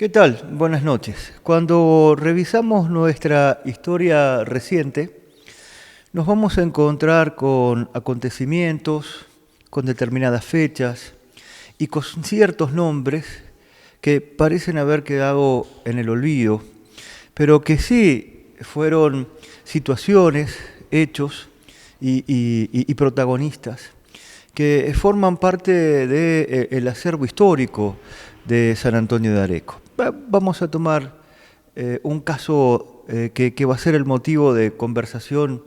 ¿Qué tal? Buenas noches. Cuando revisamos nuestra historia reciente, nos vamos a encontrar con acontecimientos, con determinadas fechas y con ciertos nombres que parecen haber quedado en el olvido, pero que sí fueron situaciones, hechos y protagonistas que forman parte del acervo histórico de San Antonio de Areco. Vamos a tomar un caso que va a ser el motivo de conversación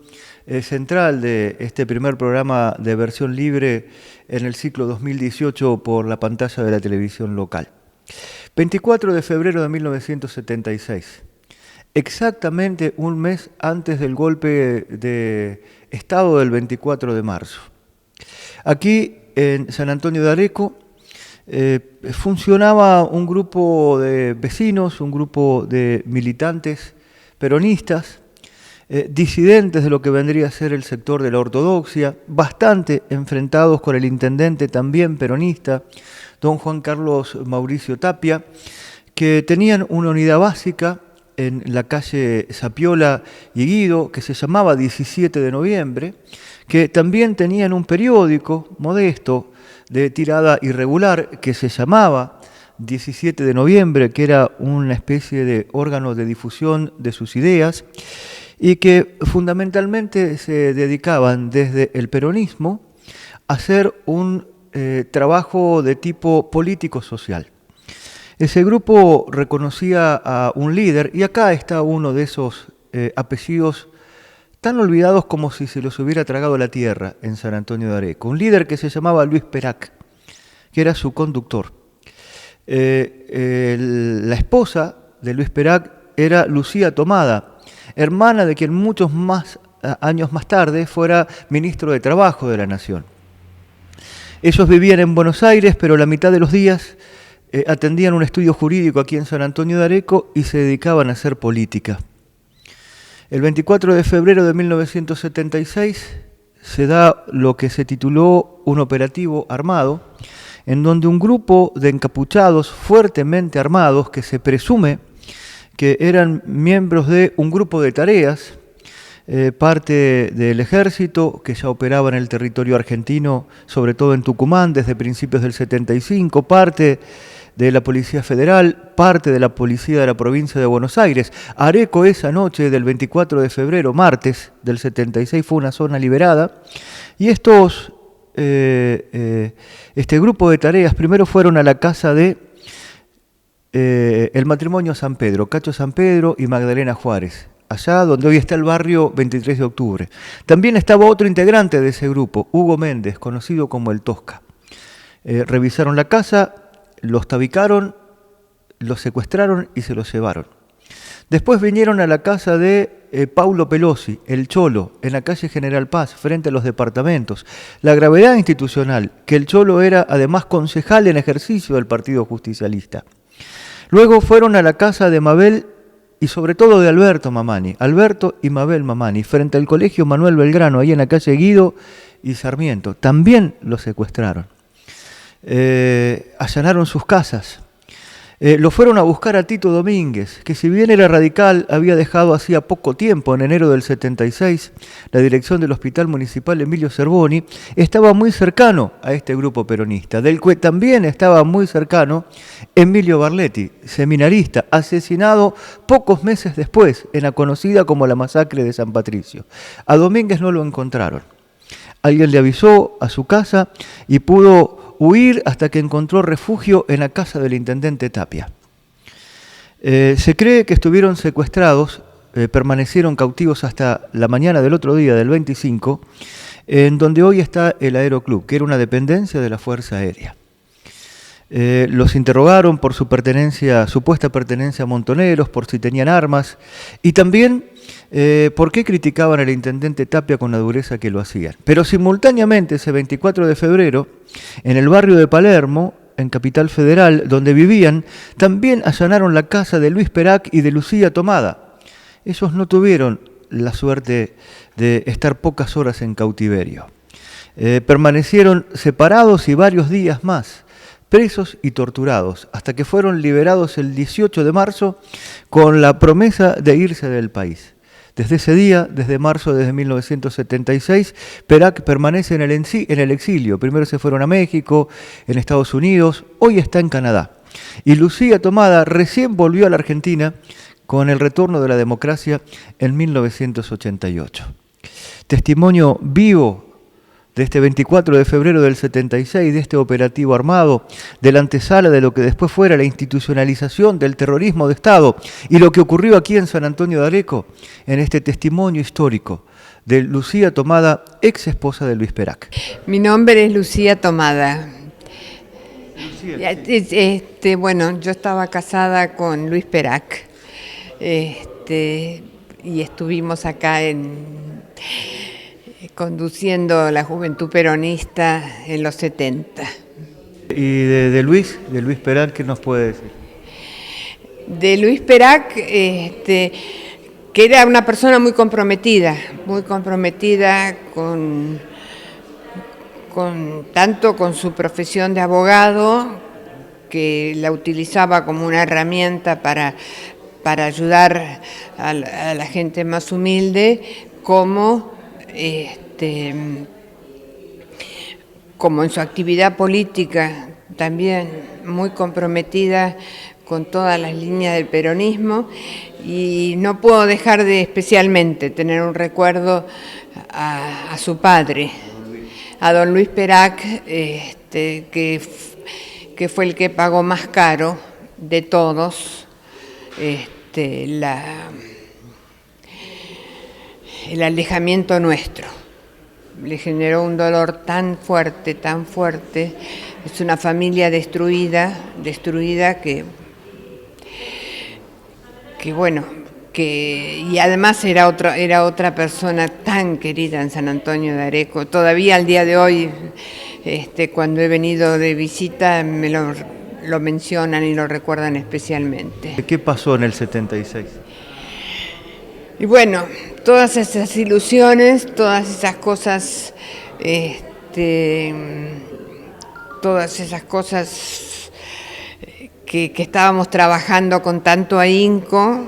central de este primer programa de versión libre en el ciclo 2018 por la pantalla de la televisión local. 24 de febrero de 1976, exactamente un mes antes del golpe de Estado del 24 de marzo. Aquí en San Antonio de Areco funcionaba un grupo de vecinos, un grupo de militantes peronistas, disidentes de lo que vendría a ser el sector de la ortodoxia, bastante enfrentados con el intendente también peronista, don Juan Carlos Mauricio Tapia, que tenían una unidad básica en la calle Zapiola y Guido, que se llamaba 17 de noviembre, que también tenían un periódico modesto de tirada irregular que se llamaba 17 de noviembre, que era una especie de órgano de difusión de sus ideas y que fundamentalmente se dedicaban desde el peronismo a hacer un trabajo de tipo político-social. Ese grupo reconocía a un líder, y acá está uno de esos apellidos tan olvidados como si se los hubiera tragado la tierra en San Antonio de Areco. Un líder que se llamaba Luis Perac, que era su conductor. La esposa de Luis Perac era Lucía Tomada, hermana de quien muchos años más tarde fuera ministro de Trabajo de la Nación. Ellos vivían en Buenos Aires, pero la mitad de los días atendían un estudio jurídico aquí en San Antonio de Areco y se dedicaban a hacer política. El 24 de febrero de 1976 se da lo que se tituló un operativo armado, en donde un grupo de encapuchados fuertemente armados, que se presume que eran miembros de un grupo de tareas, parte del ejército que ya operaba en el territorio argentino, sobre todo en Tucumán desde principios del 75, parte de la Policía Federal, parte de la Policía de la Provincia de Buenos Aires. Areco esa noche del 24 de febrero, martes del 76, fue una zona liberada, y este grupo de tareas primero fueron a la casa de el matrimonio San Pedro, Cacho San Pedro y Magdalena Juárez, allá donde hoy está el barrio 23 de octubre. También estaba otro integrante de ese grupo, Hugo Méndez, conocido como el Tosca. Revisaron la casa, los tabicaron, los secuestraron y se los llevaron. Después vinieron a la casa de Paulo Pelosi, el Cholo, en la calle General Paz, frente a los departamentos. La gravedad institucional, que el Cholo era además concejal en ejercicio del Partido Justicialista. Luego fueron a la casa de Mabel y sobre todo de Alberto Mamani, Alberto y Mabel Mamani, frente al colegio Manuel Belgrano, ahí en la calle Guido y Sarmiento. También los secuestraron. Allanaron sus casas. Lo fueron a buscar a Tito Domínguez, que si bien era radical, había dejado hacía poco tiempo, en enero del 76, la dirección del Hospital Municipal Emilio Cervoni. Estaba muy cercano a este grupo peronista, del que también estaba muy cercano Emilio Barletti, seminarista, asesinado pocos meses después en la conocida como la masacre de San Patricio. A Domínguez no lo encontraron. Alguien le avisó a su casa y pudo huir hasta que encontró refugio en la casa del intendente Tapia. Se cree que estuvieron secuestrados, permanecieron cautivos hasta la mañana del otro día, del 25, en donde hoy está el Aeroclub, que era una dependencia de la Fuerza Aérea. Los interrogaron por su supuesta pertenencia a montoneros, por si tenían armas, y también por qué criticaban al intendente Tapia con la dureza que lo hacían. Pero simultáneamente, ese 24 de febrero, en el barrio de Palermo, en Capital Federal, donde vivían, también allanaron la casa de Luis Perac y de Lucía Tomada. Ellos no tuvieron la suerte de estar pocas horas en cautiverio. Permanecieron separados y varios días más, presos y torturados, hasta que fueron liberados el 18 de marzo con la promesa de irse del país. Desde ese día, desde marzo de 1976, Perak permanece en el exilio. Primero se fueron a México, en Estados Unidos, hoy está en Canadá. Y Lucía Tomada recién volvió a la Argentina con el retorno de la democracia en 1988. Testimonio vivo de este 24 de febrero del 76, de este operativo armado, de la antesala de lo que después fuera la institucionalización del terrorismo de Estado y lo que ocurrió aquí en San Antonio de Areco, en este testimonio histórico de Lucía Tomada, ex esposa de Luis Perak. Mi nombre es Lucía Tomada. Lucía, sí. Bueno, yo estaba casada con Luis Perak y estuvimos acá conduciendo la Juventud Peronista en los 70. ¿Y de Luis Perak, qué nos puede decir? De Luis Perak, que era una persona muy comprometida tanto con su profesión de abogado, que la utilizaba como una herramienta para ayudar a la gente más humilde, como en su actividad política, también muy comprometida con todas las líneas del peronismo, y no puedo dejar de especialmente tener un recuerdo a su padre, a don Luis Perak, que fue el que pagó más caro de todos el alejamiento nuestro. Le generó un dolor tan fuerte, es una familia destruida y además era otra persona tan querida en San Antonio de Areco. Todavía al día de hoy, cuando he venido de visita, me lo mencionan y lo recuerdan especialmente. ¿Qué pasó en el 76? Y bueno, todas esas ilusiones, todas esas cosas, que estábamos trabajando con tanto ahínco,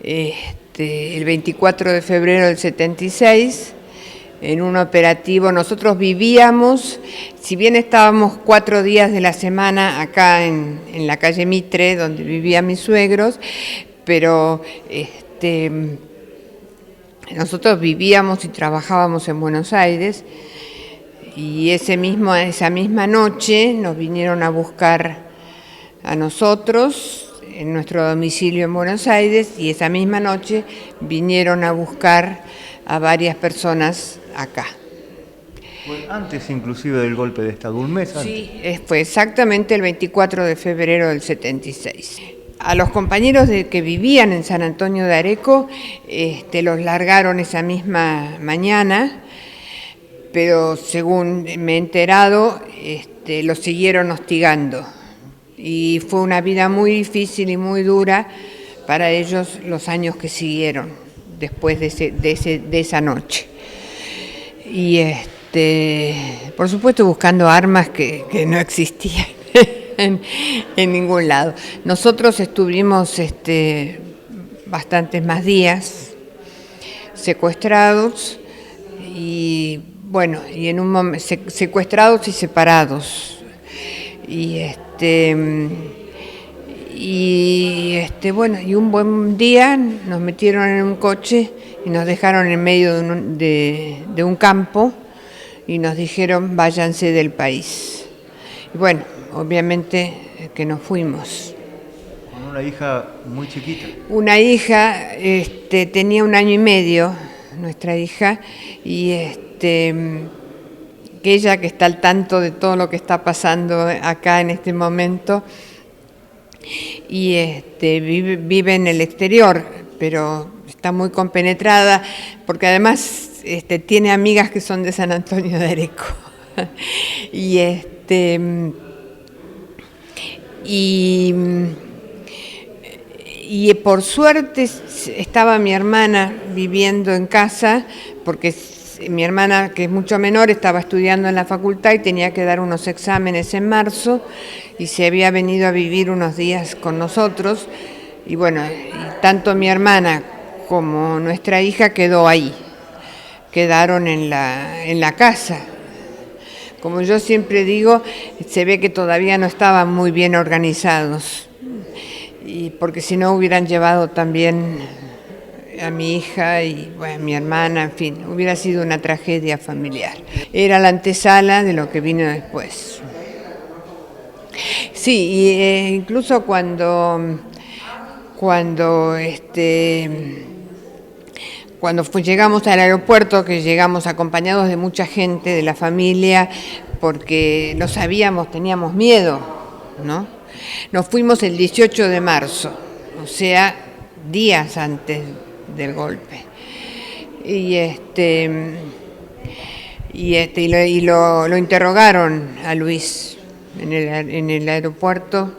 el 24 de febrero del 76, en un operativo, nosotros vivíamos, si bien estábamos 4 días de la semana acá en la calle Mitre, donde vivían mis suegros, pero nosotros vivíamos y trabajábamos en Buenos Aires, y esa misma noche nos vinieron a buscar a nosotros en nuestro domicilio en Buenos Aires, y esa misma noche vinieron a buscar a varias personas acá. Fue antes inclusive del golpe de Estado, un mes antes. Sí, fue exactamente el 24 de febrero del 76. A los compañeros que vivían en San Antonio de Areco, los largaron esa misma mañana, pero según me he enterado, los siguieron hostigando. Y fue una vida muy difícil y muy dura para ellos los años que siguieron después de esa noche. Y por supuesto buscando armas que no existían en ningún lado. Nosotros estuvimos bastantes más días secuestrados y bueno, y en un momento secuestrados y separados. Y y un buen día nos metieron en un coche y nos dejaron en medio de un campo y nos dijeron váyanse del país. Y bueno, obviamente que nos fuimos. Con una hija muy chiquita. Una hija, tenía 1 año y medio, nuestra hija, y que ella, que está al tanto de todo lo que está pasando acá en este momento, y vive en el exterior, pero está muy compenetrada, porque además tiene amigas que son de San Antonio de Areco. Y por suerte estaba mi hermana viviendo en casa, porque Mi hermana, que es mucho menor, estaba estudiando en la facultad y tenía que dar unos exámenes en marzo y se había venido a vivir unos días con nosotros. Y bueno, tanto mi hermana como nuestra hija quedó ahí, quedaron en la casa. Como yo siempre digo, se ve que todavía no estaban muy bien organizados, y porque si no hubieran llevado también a mi hija y bueno, a mi hermana, en fin, hubiera sido una tragedia familiar. Era la antesala de lo que vino después. Sí, y incluso cuando llegamos al aeropuerto, que llegamos acompañados de mucha gente de la familia, porque no sabíamos, teníamos miedo, ¿no? Nos fuimos el 18 de marzo, o sea, días antes del golpe. Y lo interrogaron a Luis en el aeropuerto.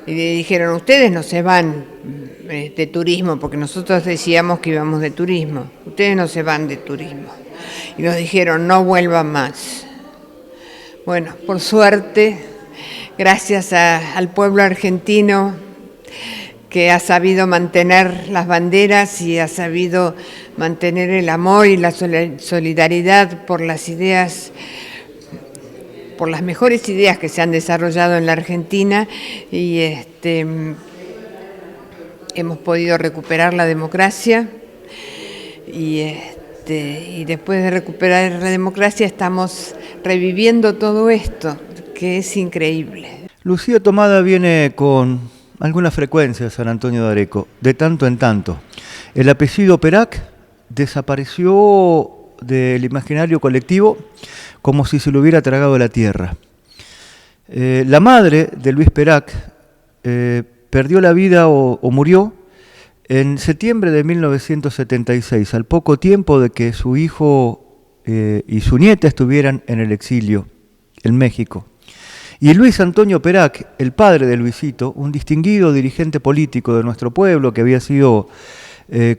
Y le dijeron, ustedes no se van de turismo, porque nosotros decíamos que íbamos de turismo, ustedes no se van de turismo. Y nos dijeron, no vuelvan más. Bueno, por suerte, gracias al pueblo argentino que ha sabido mantener las banderas y ha sabido mantener el amor y la solidaridad por las ideas, por las mejores ideas que se han desarrollado en la Argentina, y hemos podido recuperar la democracia y después de recuperar la democracia estamos reviviendo todo esto, que es increíble. Lucía Tomada viene con alguna frecuencia a San Antonio de Areco, de tanto en tanto. El apellido Perac desapareció del imaginario colectivo como si se lo hubiera tragado la tierra. La madre de Luis Perac perdió la vida o murió en septiembre de 1976, al poco tiempo de que su hijo y su nieta estuvieran en el exilio en México. Y Luis Antonio Perac, el padre de Luisito, un distinguido dirigente político de nuestro pueblo que había sido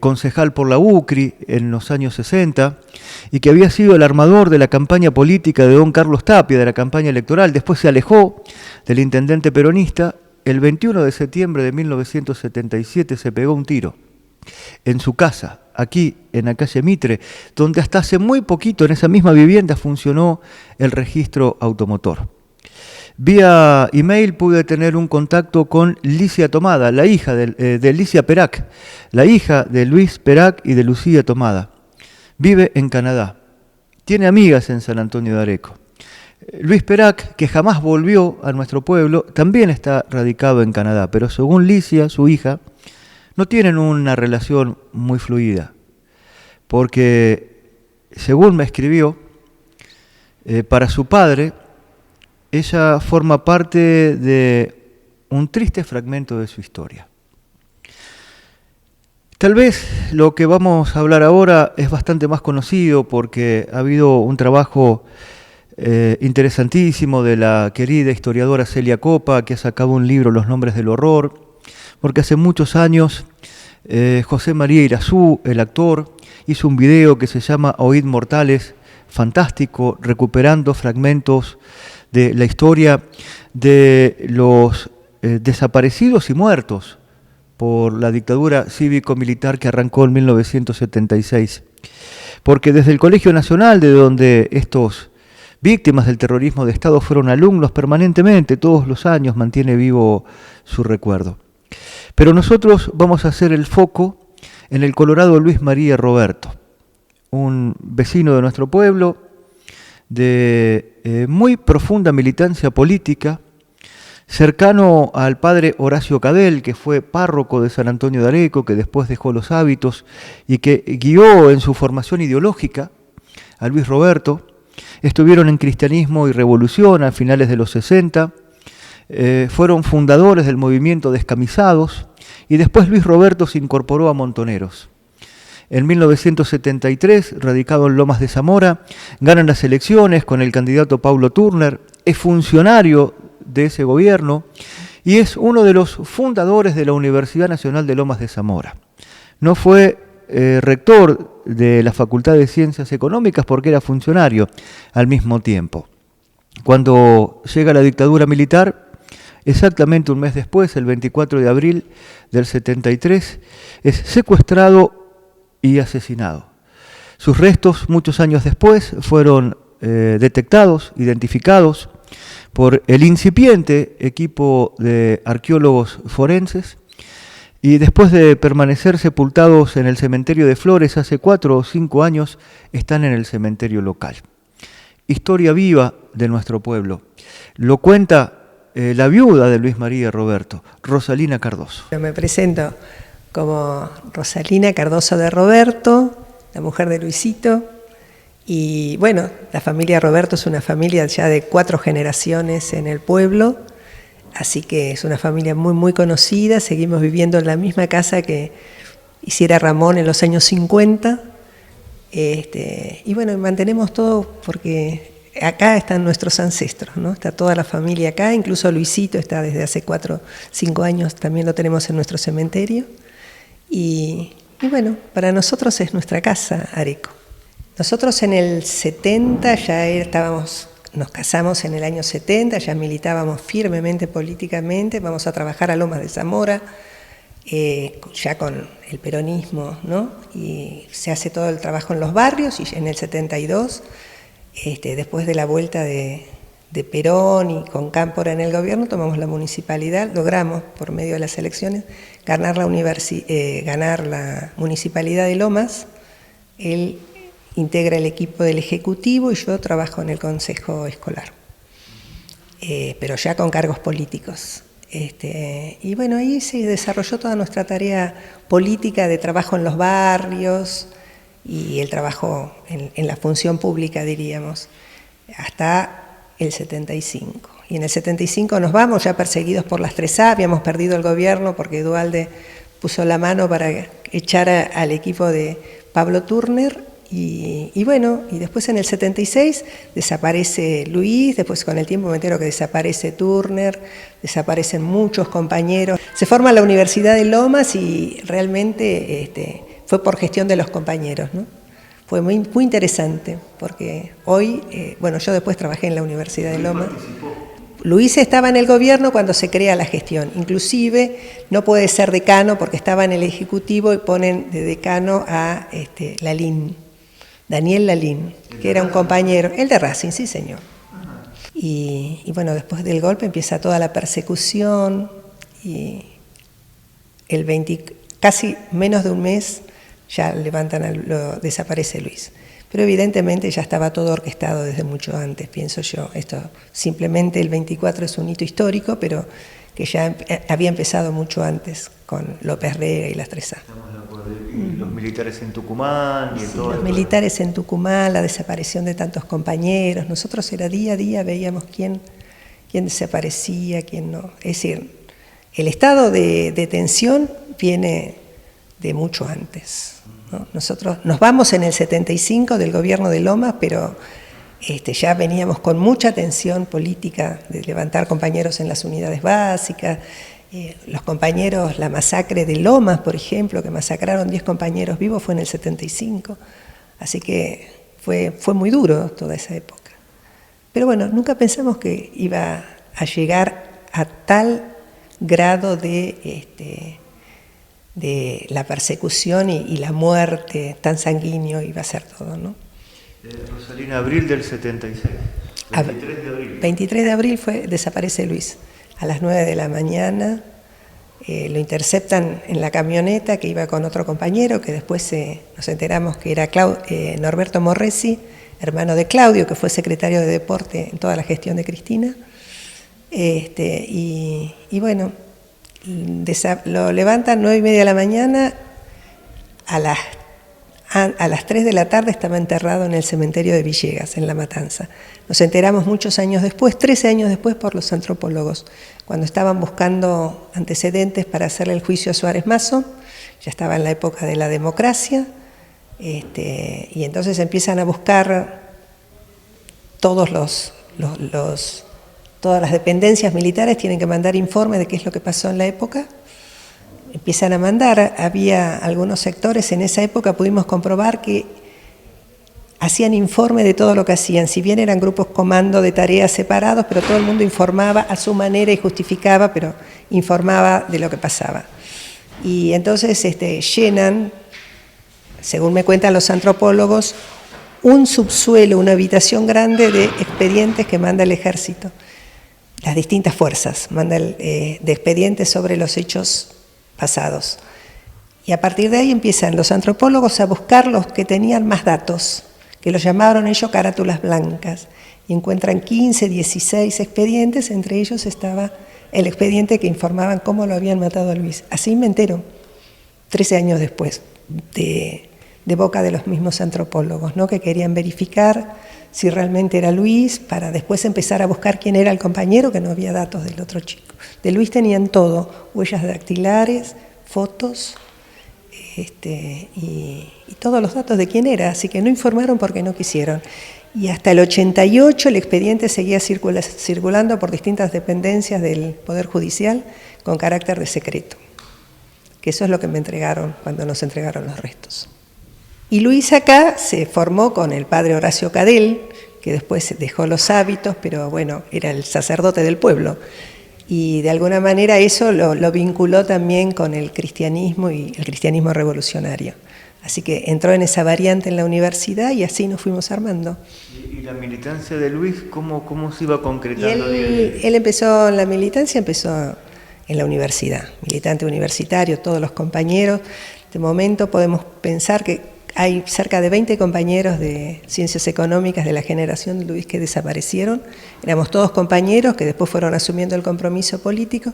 concejal por la UCRI en los años 60 y que había sido el armador de la campaña política de don Carlos Tapia, de la campaña electoral, después se alejó del intendente peronista. El 21 de septiembre de 1977 se pegó un tiro en su casa, aquí en la calle Mitre, donde hasta hace muy poquito en esa misma vivienda funcionó el registro automotor. Vía email pude tener un contacto con Licia Tomada, la hija de Licia Perac, la hija de Luis Perac y de Lucía Tomada. Vive en Canadá, tiene amigas en San Antonio de Areco. Luis Perac, que jamás volvió a nuestro pueblo, también está radicado en Canadá, pero según Licia, su hija, no tienen una relación muy fluida, porque, según me escribió, para su padre, ella forma parte de un triste fragmento de su historia. Tal vez lo que vamos a hablar ahora es bastante más conocido porque ha habido un trabajo interesantísimo de la querida historiadora Celia Copa, que ha sacado un libro, Los nombres del horror, porque hace muchos años José María Irazú, el actor, hizo un video que se llama Oíd Mortales, fantástico, recuperando fragmentos de la historia de los desaparecidos y muertos por la dictadura cívico-militar que arrancó en 1976. Porque desde el Colegio Nacional, de donde estos víctimas del terrorismo de Estado fueron alumnos permanentemente, todos los años mantiene vivo su recuerdo. Pero nosotros vamos a hacer el foco en el colorado Luis María Roberto, un vecino de nuestro pueblo, de muy profunda militancia política, cercano al padre Horacio Cadell, que fue párroco de San Antonio de Areco, que después dejó los hábitos y que guió en su formación ideológica a Luis Roberto. Estuvieron en Cristianismo y Revolución a finales de los 60, fueron fundadores del movimiento Descamisados y después Luis Roberto se incorporó a Montoneros. En 1973, radicado en Lomas de Zamora, ganan las elecciones con el candidato Paulo Turner, es funcionario de ese gobierno y es uno de los fundadores de la Universidad Nacional de Lomas de Zamora. No fue rector de la Facultad de Ciencias Económicas porque era funcionario al mismo tiempo. Cuando llega la dictadura militar, exactamente un mes después, el 24 de abril del 73, es secuestrado y asesinado. Sus restos, muchos años después, fueron detectados, identificados por el incipiente equipo de arqueólogos forenses, y después de permanecer sepultados en el cementerio de Flores hace 4 o 5 años, están en el cementerio local. Historia viva de nuestro pueblo. Lo cuenta la viuda de Luis María Roberto, Rosalina Cardoso. Me presento como Rosalina Cardoso de Roberto, la mujer de Luisito. Y bueno, la familia Roberto es una familia ya de 4 generaciones en el pueblo, así que es una familia muy, muy conocida. Seguimos viviendo en la misma casa que hiciera Ramón en los años 50. Y bueno, mantenemos todo porque acá están nuestros ancestros, ¿no? Está toda la familia acá, incluso Luisito está desde hace 4 o 5 años, también lo tenemos en nuestro cementerio. Y bueno, para nosotros es nuestra casa, Areco. Nosotros en el 70 nos casamos en el año 70, ya militábamos firmemente políticamente, vamos a trabajar a Lomas de Zamora, ya con el peronismo, ¿no? Y se hace todo el trabajo en los barrios, y en el 72, después de la vuelta de Perón y con Cámpora en el gobierno, tomamos la municipalidad, logramos por medio de las elecciones ganar la municipalidad de Lomas. Él integra el equipo del Ejecutivo y yo trabajo en el Consejo Escolar, pero ya con cargos políticos. Y bueno, ahí se desarrolló toda nuestra tarea política de trabajo en los barrios y el trabajo en la función pública, diríamos, hasta el 75. Y en el 75 nos vamos ya perseguidos por las 3A, habíamos perdido el gobierno porque Duhalde puso la mano para echar al equipo de Pablo Turner. Y bueno, y después en el 76 desaparece Luis, después con el tiempo me entero que desaparece Turner, desaparecen muchos compañeros. Se forma la Universidad de Lomas y realmente fue por gestión de los compañeros, ¿no? Fue muy, muy interesante porque hoy, bueno, yo después trabajé en la Universidad de Lomas. Luis estaba en el gobierno cuando se crea la gestión, inclusive no puede ser decano porque estaba en el Ejecutivo y ponen de decano a Lalín. Daniel Lalín, que era un compañero, el de Racing, sí señor. Y bueno, después del golpe empieza toda la persecución y casi menos de un mes ya desaparece Luis. Pero evidentemente ya estaba todo orquestado desde mucho antes, pienso yo. Esto simplemente el 24 es un hito histórico, pero que ya había empezado mucho antes con López Rega y las 3A. Y los militares en Tucumán y todo. Los militares en Tucumán, la desaparición de tantos compañeros. Nosotros era día a día, veíamos quién desaparecía, quién no. Es decir, el estado de tensión viene de mucho antes, ¿no? Nosotros nos vamos en el 75 del gobierno de Lomas, pero ya veníamos con mucha tensión política de levantar compañeros en las unidades básicas. Los compañeros, la masacre de Lomas, por ejemplo, que masacraron 10 compañeros vivos, fue en el 75. Así que fue muy duro toda esa época. Pero bueno, nunca pensamos que iba a llegar a tal grado de la persecución y la muerte, tan sanguíneo iba a ser todo, ¿no? Rosalina, abril del 76. 23 de abril. 23 de abril desaparece Luis. A las 9 de la mañana lo interceptan en la camioneta que iba con otro compañero, que después nos enteramos que era Norberto Morresi, hermano de Claudio, que fue secretario de Deporte en toda la gestión de Cristina. Y bueno, lo levantan 9:30 de la mañana, a las 3 de la tarde estaba enterrado en el cementerio de Villegas, en La Matanza. Nos enteramos muchos años después, 13 años después, por los antropólogos, cuando estaban buscando antecedentes para hacerle el juicio a Suárez Mazo. Ya estaba en la época de la democracia, y entonces empiezan a buscar todas las dependencias militares, tienen que mandar informes de qué es lo que pasó en la época. empiezan a mandar, había algunos sectores, en esa época pudimos comprobar que hacían informe de todo lo que hacían, si bien eran grupos comando de tareas separados, pero todo el mundo informaba a su manera y justificaba, pero informaba de lo que pasaba. Y entonces llenan, según me cuentan los antropólogos, un subsuelo, una habitación grande de expedientes que manda el ejército, las distintas fuerzas, manda de expedientes sobre los hechos pasados. Y a partir de ahí empiezan los antropólogos a buscar los que tenían más datos, que los llamaron ellos carátulas blancas, y encuentran 15, 16 expedientes, entre ellos estaba el expediente que informaban cómo lo habían matado a Luis. Así me entero, 13 años después, de boca de los mismos antropólogos, ¿no? Que querían verificar si realmente era Luis, para después empezar a buscar quién era el compañero, que no había datos del otro chico. De Luis tenían todo, huellas dactilares, fotos, y todos los datos de quién era, así que no informaron porque no quisieron. Y hasta el 88 el expediente seguía circulando por distintas dependencias del Poder Judicial con carácter de secreto, que eso es lo que me entregaron cuando nos entregaron los restos. Y Luis acá se formó con el padre Horacio Cadell, que después dejó los hábitos, pero bueno, era el sacerdote del pueblo. Y de alguna manera eso lo vinculó también con el cristianismo y el cristianismo revolucionario. Así que entró en esa variante en la universidad y así nos fuimos armando. ¿Y la militancia de Luis, cómo se iba Y concretando? él empezó, la militancia empezó en la universidad, militante universitario, todos los compañeros. De momento podemos pensar que hay cerca de 20 compañeros de Ciencias Económicas de la generación de Luis que desaparecieron. Éramos todos compañeros que después fueron asumiendo el compromiso político.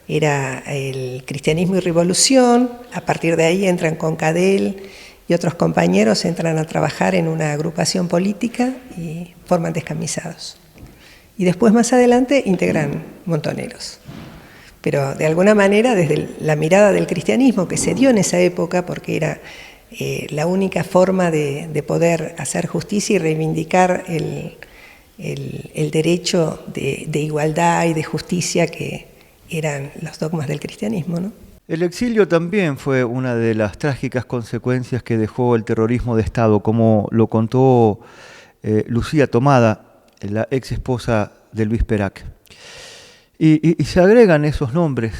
Era el Cristianismo y Revolución. A partir de ahí entran con Cadell y otros compañeros, entran a trabajar en una agrupación política y forman Descamisados. Y después, más adelante, integran Montoneros. Pero de alguna manera, desde la mirada del cristianismo que se dio en esa época, porque era la única forma de poder hacer justicia y reivindicar el derecho de igualdad y de justicia que eran los dogmas del cristianismo, ¿no? El exilio también fue una de las trágicas consecuencias que dejó el terrorismo de Estado, como lo contó Lucía Tomada, la ex esposa de Luis Perach. Y se agregan esos nombres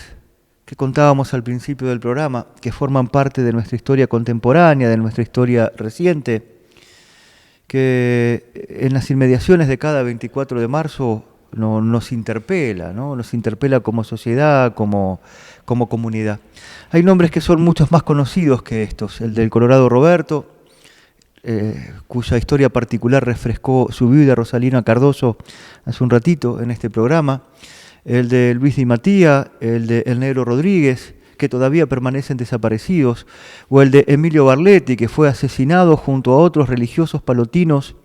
que contábamos al principio del programa, que forman parte de nuestra historia contemporánea, de nuestra historia reciente, que en las inmediaciones de cada 24 de marzo nos interpela, ¿no? Nos interpela como sociedad, como comunidad. Hay nombres que son muchos más conocidos que estos, el del Colorado Roberto, cuya historia particular refrescó su viuda Rosalina Cardoso hace un ratito en este programa, el de Luis Di Mattía, el de El Negro Rodríguez, que todavía permanecen desaparecidos, o el de Emilio Barletti, que fue asesinado junto a otros religiosos palotinos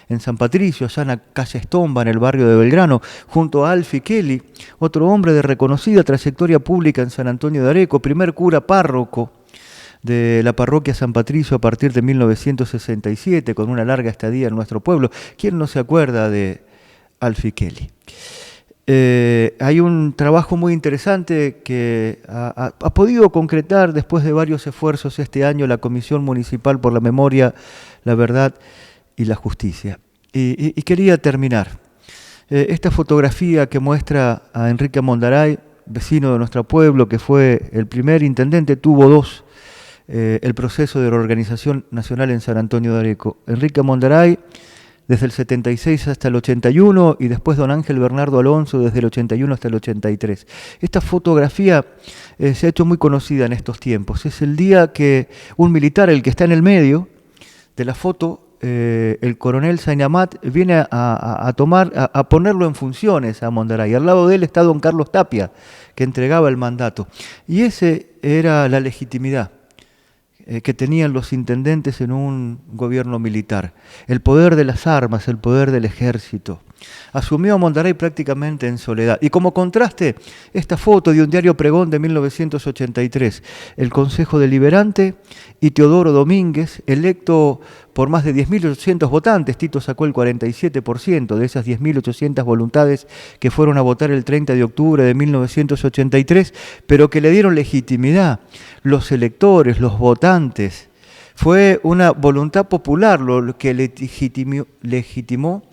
en San Patricio, allá en la calle Estomba, en el barrio de Belgrano, junto a Alfie Kelly, otro hombre de reconocida trayectoria pública en San Antonio de Areco, primer cura párroco de la parroquia San Patricio a partir de 1967, con una larga estadía en nuestro pueblo. ¿Quién no se acuerda de Alfie Kelly? Hay un trabajo muy interesante que ha podido concretar después de varios esfuerzos este año la Comisión Municipal por la Memoria, la Verdad y la Justicia. Y quería terminar. Esta fotografía que muestra a Enrique Amondaray, vecino de nuestro pueblo, que fue el primer intendente, tuvo dos, el proceso de reorganización nacional en San Antonio de Areco. Enrique Amondaray, desde el 76 hasta el 81, y después don Ángel Bernardo Alonso desde el 81 hasta el 83. Esta fotografía se ha hecho muy conocida en estos tiempos. Es el día que un militar, el que está en el medio de la foto, el coronel Sainamat, viene a ponerlo en funciones a Amondaray. Al lado de él está don Carlos Tapia, que entregaba el mandato. Y ese era la legitimidad que tenían los intendentes en un gobierno militar. El poder de las armas, el poder del ejército. Asumió Amondaray prácticamente en soledad. Y como contraste, esta foto de un diario pregón de 1983, el Consejo Deliberante y Teodoro Domínguez, electo por más de 10.800 votantes. Tito sacó el 47% de esas 10.800 voluntades que fueron a votar el 30 de octubre de 1983, pero que le dieron legitimidad. Los electores, los votantes. Fue una voluntad popular lo que legitimó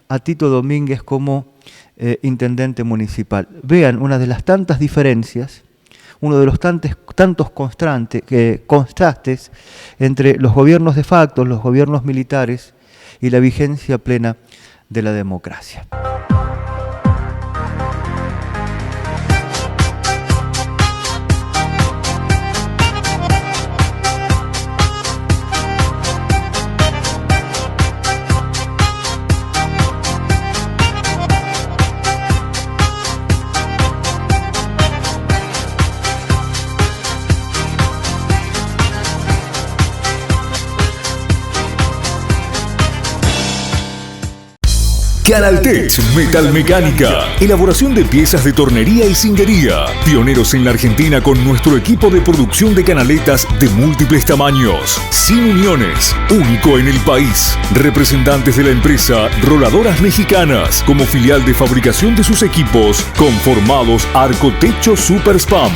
a Tito Domínguez como intendente municipal. Vean, una de las tantas diferencias, uno de los tantos contrastes entre los gobiernos de facto, los gobiernos militares y la vigencia plena de la democracia. Canaltech Metalmecánica, elaboración de piezas de tornería y zinguería. Pioneros en la Argentina con nuestro equipo de producción de canaletas de múltiples tamaños, sin uniones, único en el país. Representantes de la empresa Roladoras Mexicanas, como filial de fabricación de sus equipos, conformados Arcotecho Super Spam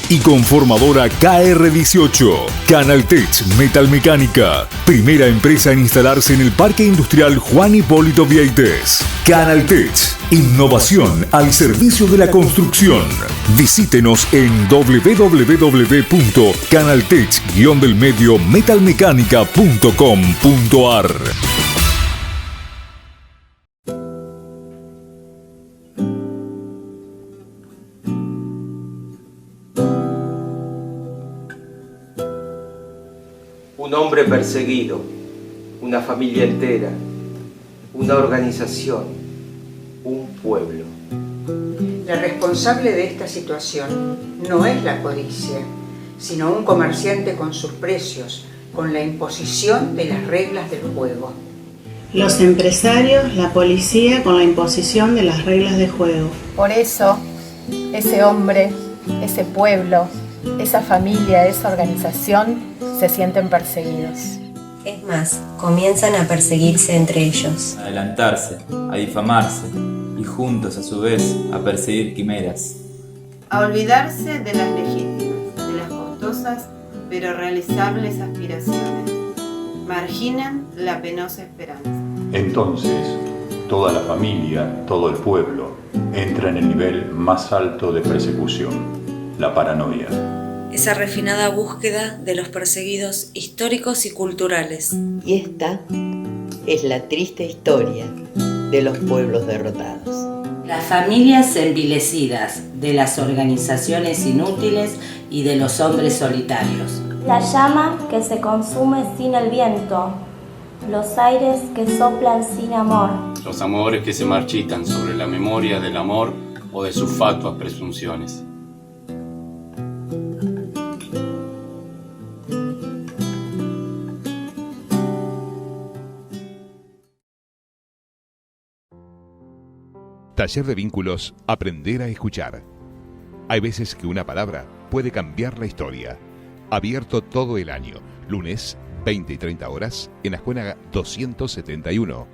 y conformadora KR18. Canaltech Metalmecánica, primera empresa en instalarse en el Parque Industrial Juan Hipólito Vieites. Canaltech, innovación al servicio de la construcción. Visítenos en www.canaltech-metalmecanica.com.ar. Un hombre perseguido, una familia entera, una organización, un pueblo. La responsable de esta situación no es la codicia, sino un comerciante con sus precios, con la imposición de las reglas del juego. Los empresarios, la policía con la imposición de las reglas de juego. Por eso, ese hombre, ese pueblo, esa familia, esa organización se sienten perseguidos. Es más, comienzan a perseguirse entre ellos. A adelantarse, a difamarse y juntos a su vez a perseguir quimeras. A olvidarse de las legítimas, de las costosas pero realizables aspiraciones. Marginan la penosa esperanza. Entonces, toda la familia, todo el pueblo, entra en el nivel más alto de persecución, la paranoia. Esa refinada búsqueda de los perseguidos históricos y culturales. Y esta es la triste historia de los pueblos derrotados. Las familias envilecidas, de las organizaciones inútiles y de los hombres solitarios. La llama que se consume sin el viento, los aires que soplan sin amor. Los amores que se marchitan sobre la memoria del amor o de sus fatuas presunciones. Taller de Vínculos, aprender a escuchar. Hay veces que una palabra puede cambiar la historia. Abierto todo el año, lunes 20 y 30 horas en la Escuela 271,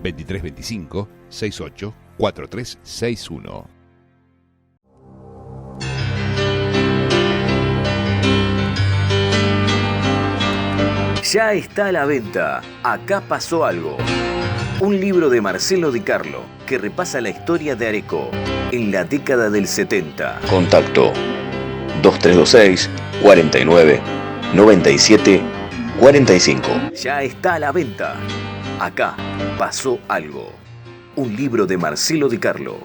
2325 68 4361. Ya está a la venta. Acá pasó algo. Un libro de Marcelo Di Carlo que repasa la historia de Areco en la década del 70. Contacto 2326 49 97 45. Ya está a la venta. Acá pasó algo. Un libro de Marcelo Di Carlo.